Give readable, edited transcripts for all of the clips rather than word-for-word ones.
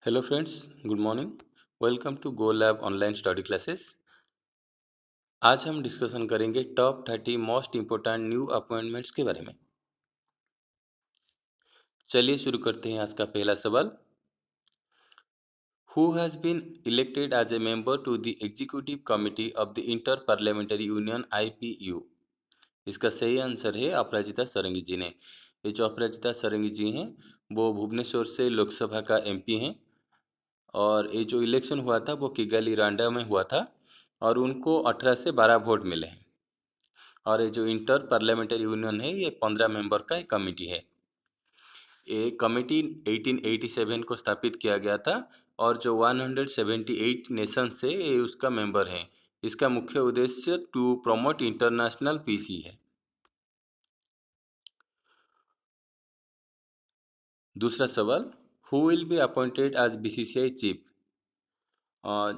Hello friends, good morning. Welcome to go lab online study classes. आज हम discussion करेंगे top 30 most important new appointments के बारे में। चलिए शुरू करते हैं। आज का पहला सवाल, who has been elected as a member to the executive committee of the inter parliamentary union IPU। इसका सही आंसर है अपराजिता सारंगी जी ने। ये जो अपराजिता सारंगी जी हैं वो भुवनेश्वर से लोकसभा का MP हैं और ये जो इलेक्शन हुआ था वो किगाली रवांडा में हुआ था और उनको 18 से 12 वोट मिले हैं। और ये जो इंटर पार्लियामेंट्री यूनियन है ये 15 मेंबर का एक कमेटी है। ये कमेटी 1887 को स्थापित किया गया था और जो 178 नेशन से ये उसका मेंबर है। इसका मुख्य उद्देश्य टू प्रमोट इंटरनेशनल पीस ही है। दूसरा सवाल, who will be appointed as BCCI chief.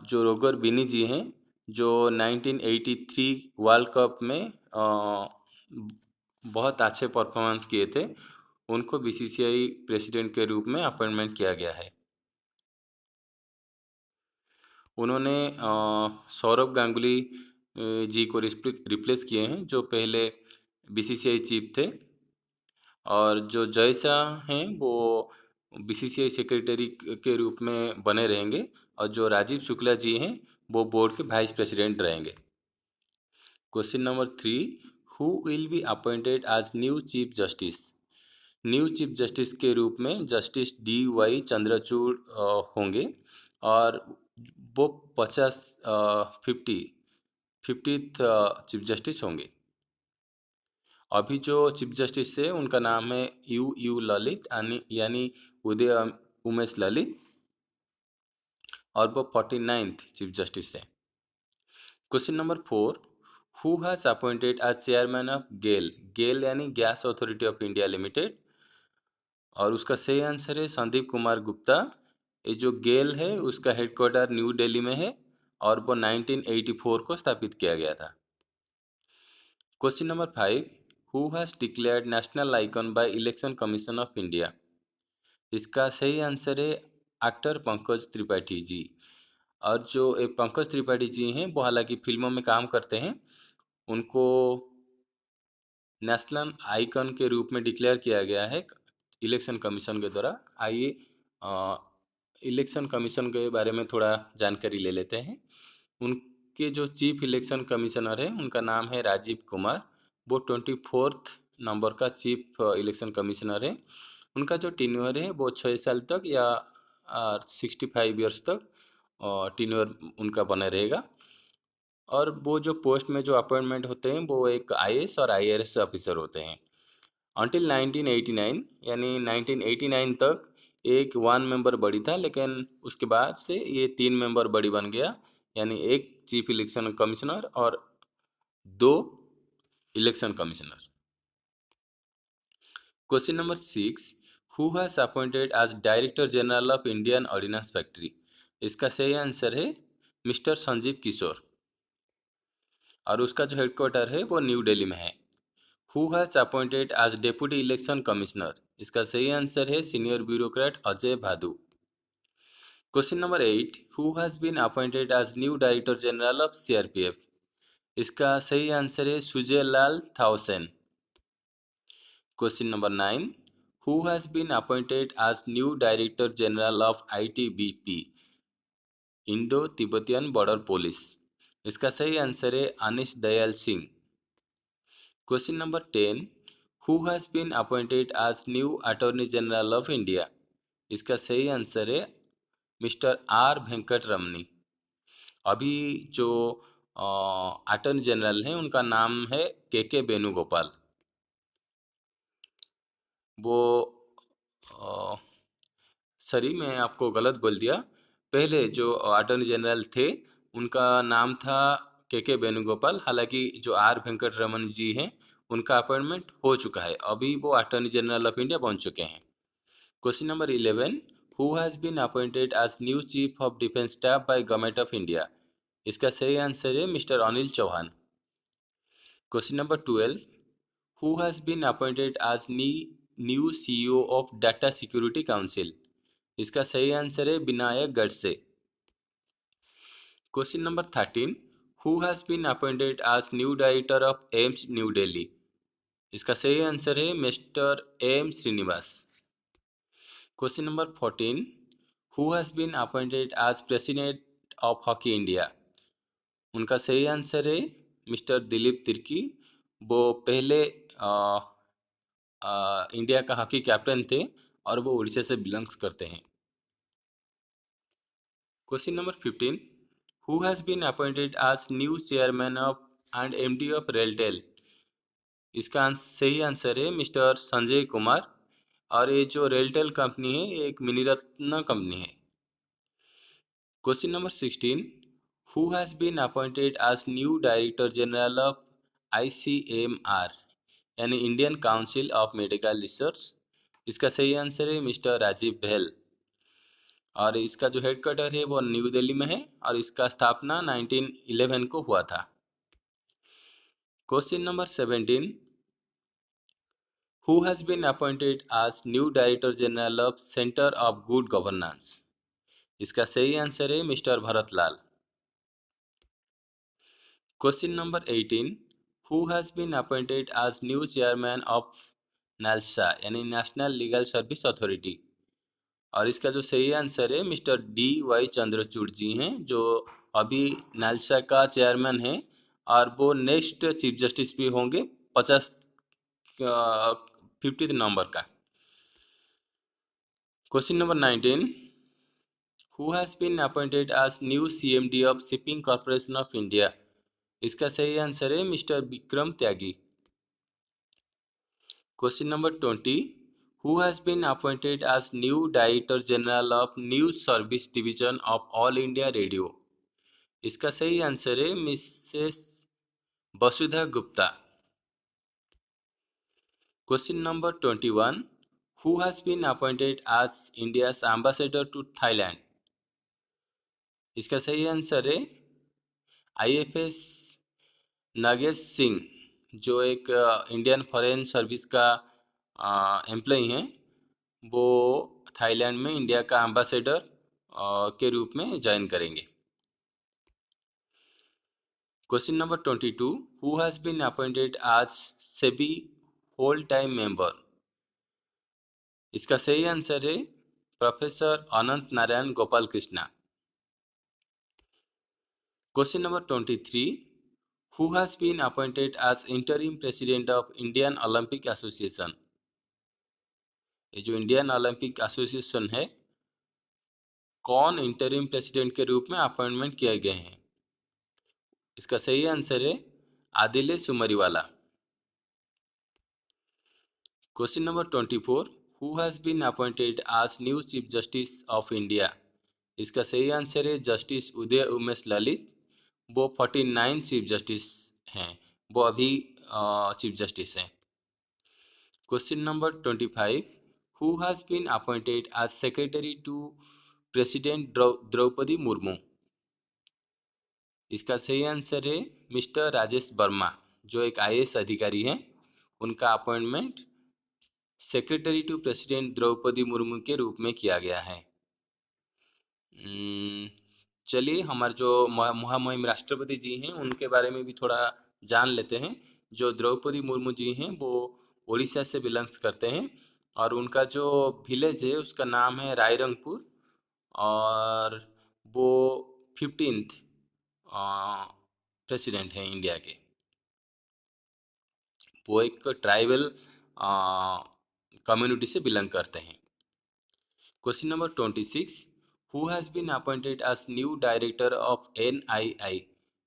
जो रोगर बिनी जी हैं जो 1983 वर्ल्ड कप में बहुत अच्छे परफॉर्मेंस किए थे, उनको BCCI प्रेसिडेंट के रूप में अपॉइंटमेंट किया गया है। उन्होंने सौरव गांगुली जी को रिप्लेस किए हैं जो पहले BCCI चीफ थे। और जो जय शाह हैं वो BCCI सेक्रेटरी के रूप में बने रहेंगे और जो राजीव शुक्ला जी हैं वो बोर्ड के वाइस प्रेसिडेंट रहेंगे। Question number 3, who will be appointed as new chief justice. New chief justice के रूप में जस्टिस DY चंद्रचूड़ होंगे और वो 50th चीफ जस्टिस होंगे। अभी जो चीफ जस्टिस है उनका नाम है U ललित यानी उदय उमेश ललित और वो 49th चीफ जस्टिस है। Question number 4, who has appointed as chairman of GAIL यानी gas authority of India limited. और उसका सही आंसर है संदीप कुमार गुप्ता। ये जो गेल है उसका हेडक्वार्टर न्यू दिल्ली में है और वो 1984 को स्थापित किया गया था। Question number 5, who has declared national icon by election commission of India. इसका सही आंसर है एक्टर पंकज त्रिपाठी जी। और जो पंकज त्रिपाठी जी हैं वो हालांकि फिल्मों में काम करते हैं, उनको नेशनल आइकन के रूप में डिक्लेयर किया गया है इलेक्शन कमीशन के द्वारा। आइए इलेक्शन कमीशन के बारे में थोड़ा जानकारी ले लेते हैं। उनके जो चीफ इलेक्शन कमिश्नर है उनका नाम है राजीव कुमार। वो 24th नंबर का चीफ इलेक्शन कमिश्नर है। उनका जो टेन्योर है वो 6 साल तक या 65 ईयर्स तक टेन्योर उनका बना रहेगा। और वो जो पोस्ट में जो अपॉइंटमेंट होते हैं वो एक IAS और IRS ऑफिसर होते हैं। अंटिल 1989 यानी 1989 तक एक 1 मेंबर बॉडी था, लेकिन उसके बाद से ये 3 मेंबर बॉडी बन गया, यानी एक चीफ इलेक्शन कमिश्नर और 2 election commissioner. Question number 6, who has appointed as director general of Indian ordnance factory. इसका सही आंसर है मिस्टर संजीव किशोर और उसका जो हेडक्वार्टर है वो न्यू दिल्ली में है। Who has appointed as deputy election commissioner. इसका सही आंसर है senior bureaucrat Ajay Bhadoo. Question number 8, who has been appointed as new director general of CRPF। इसका सही आंसर है Sujoy Lal Thaosen. Question number 9, who has been appointed as new director general of ITBP Indo Tibetan border police. इसका सही answer है Anish Dayal Singh. Question number 10, who has been appointed as new attorney general of India. इसका सही answer है mister R Venkat रमनी। अभी जो attorney general हैं उनका नाम है KK वेणुगोपाल। वो सॉरी, मैं आपको गलत बोल दिया। पहले जो अटॉर्नी जनरल थे उनका नाम था KK वेणुगोपाल। हालांकि जो R वेंकट रमन जी हैं उनका अपॉइंटमेंट हो चुका है, अभी वो अटॉर्नी जनरल ऑफ इंडिया बन चुके हैं। Question number 11, who has been appointed as new chief of defence staff by government of India. इसका सही आंसर है mister Anil Chauhan. Question number 12, who has been appointed as new CEO of data security council. इसका सही answer है Vinayak Godse. Question number 13, who has been appointed as new director of AIIMS new Delhi? इसका सही answer है mister M Srinivas. Question number 14, who has been appointed as president of hockey India? उनका सही answer है mister Dilip Tirkey. वो पहले इंडिया का हॉकी कैप्टन थे और वो उड़ीसा से बिलोंग्स करते हैं। Question number 15, who has been appointed as new chairman of and MD of RailTel? इसका सही आंसर है मिस्टर संजय कुमार। और ये जो रेलटेल कंपनी है ये एक मिनीरत्न कंपनी है। Question number 16, who has been appointed as new director general of ICMR यानी Indian council of medical research? इसका सही आंसर है मिस्टर राजीव बहल। और इसका जो हेडक्वार्टर है वो न्यू दिल्ली में है और इसका स्थापना 1911 को हुआ था। Question number 17, who has been appointed as new director general of centre of good governance? इसका सही आंसर है Mr Bharat Lal. Question number 18, who has been appointed as new chairman of NALSA यानी नेशनल लीगल सर्विस अथॉरिटी? और इसका जो सही answer है mister DY Chandrachud जी हैं, जो अभी नालसा का चेयरमैन हैं और वो नेक्स्ट चीफ जस्टिस भी होंगे 50 नवंबर का। Question number 19, who has been appointed as new CMD of shipping corporation of India? इसका सही आंसर है Mr Vikram Tyagi. Question number 20, who has been appointed as new director general of news service division of All India Radio? इसका सही answer है Mrs Vasudha Gupta. Question number 21, who has been appointed as India's ambassador to Thailand? इसका सही answer है IFS Nagesh Singh, जो एक Indian foreign service का employee हैं। वो थाईलैंड में इंडिया का एम्बेसडर के रूप में ज्वाइन करेंगे। Question number 22, who has been appointed as SEBI whole time member? इसका सही आंसर है professor Anant Narayan Gopal Krishna. Question number 23, who has been appointed as interim president of Indian Olympic association? ये जो इंडियन ओलंपिक एसोसिएशन है, कौन इंटरिम प्रेसिडेंट के रूप में अपॉइंटमेंट किए गए हैं? इसका सही आंसर है Adil Sumariwala. Question number 24, who has been appointed as new chief justice of India? इसका सही आंसर है जस्टिस उदय उमेश ललित। वो 49 चीफ जस्टिस हैं, वो अभी चीफ जस्टिस हैं। Question number 25, who has been appointed as secretary to president Draupadi Murmu? इसका सही आंसर है मिस्टर राजेश वर्मा, जो एक IAS अधिकारी हैं। उनका appointment secretary to president Draupadi Murmu के रूप में किया गया है। चलिए हमारे जो महामहिम राष्ट्रपति जी हैं उनके बारे में भी थोड़ा जान लेते हैं। जो द्रौपदी मुर्मू जी हैं वो उड़ीसा से बिलोंग्स करते हैं और उनका जो विलेज है उसका नाम है रायरंगपुर। और वो 15th प्रेसिडेंट हैं इंडिया के। वो एक ट्राइबल कम्युनिटी से बिलोंग करते हैं। Question number 26, who has been appointed as new director of NII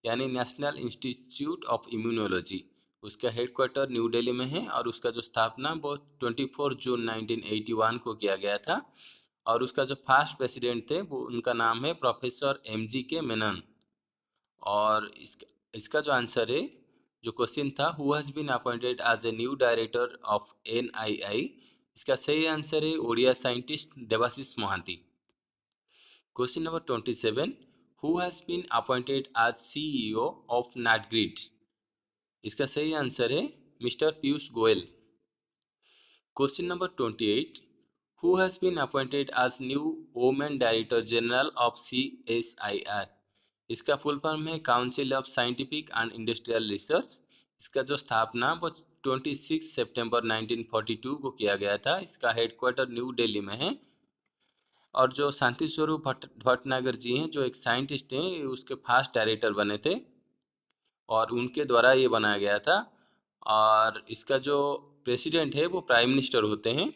यानी नेशनल इंस्टीट्यूट ऑफ इम्यूनोलॉजी? उसका हेडक्वार्टर न्यू दिल्ली में है और उसका जो स्थापना वो 24 जून 1981 को किया गया था। और उसका जो फर्स्ट प्रेसिडेंट थे वो उनका नाम है प्रोफेसर MGK मेनन। और इसका जो आंसर है, जो क्वेश्चन था who has been appointed as a new director of NII, इसका सही आंसर है Odia scientist Debashish Mohanty. Question number 27, who has been appointed as CEO of NATGRID? इसका सही आंसर है mister Piyush Goyal. Question number 28, who has been appointed as new women director general of CSIR। इसका full form है council of scientific and industrial research. इसका जो स्थापना वो 26 सितंबर 1942 को किया गया था। इसका हेडक्वार्टर न्यू दिल्ली में है। और जो शांति स्वरूप भटनागर जी हैं, जो एक साइंटिस्ट हैं, उसके फर्स्ट डायरेक्टर बने थे और उनके द्वारा ये बनाया गया था। और इसका जो प्रेसिडेंट है वो प्राइम मिनिस्टर होते हैं।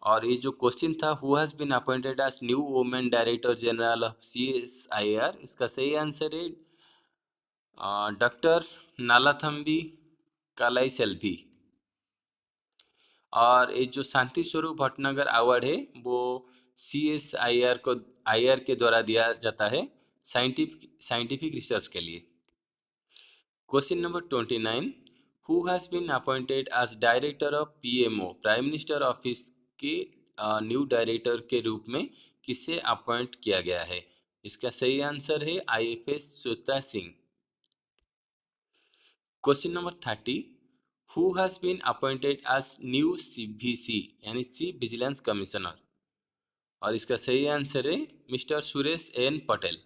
और ये जो क्वेश्चन था, who has been appointed as new women director general of CSIR, इसका सही आंसर है डॉक्टर नालाथम्बी कलाईसेल्वी। और ये जो शांति स्वरूप भटनागर अवार्ड है वो CSIR के द्वारा दिया जाता है साइंटिफिक रिसर्च के लिए। Question number 29, who has been appointed as director of PMO, prime minister office के न्यू डायरेक्टर के रूप में किसे अपॉइंट किया गया है? इसका सही आंसर है IFS Shweta Singh. Question number 30, who has been appointed as new CVC यानी चीफ विजिलेंस कमिश्नर, और इसका सही आंसर है मिस्टर सुरेश N पटेल।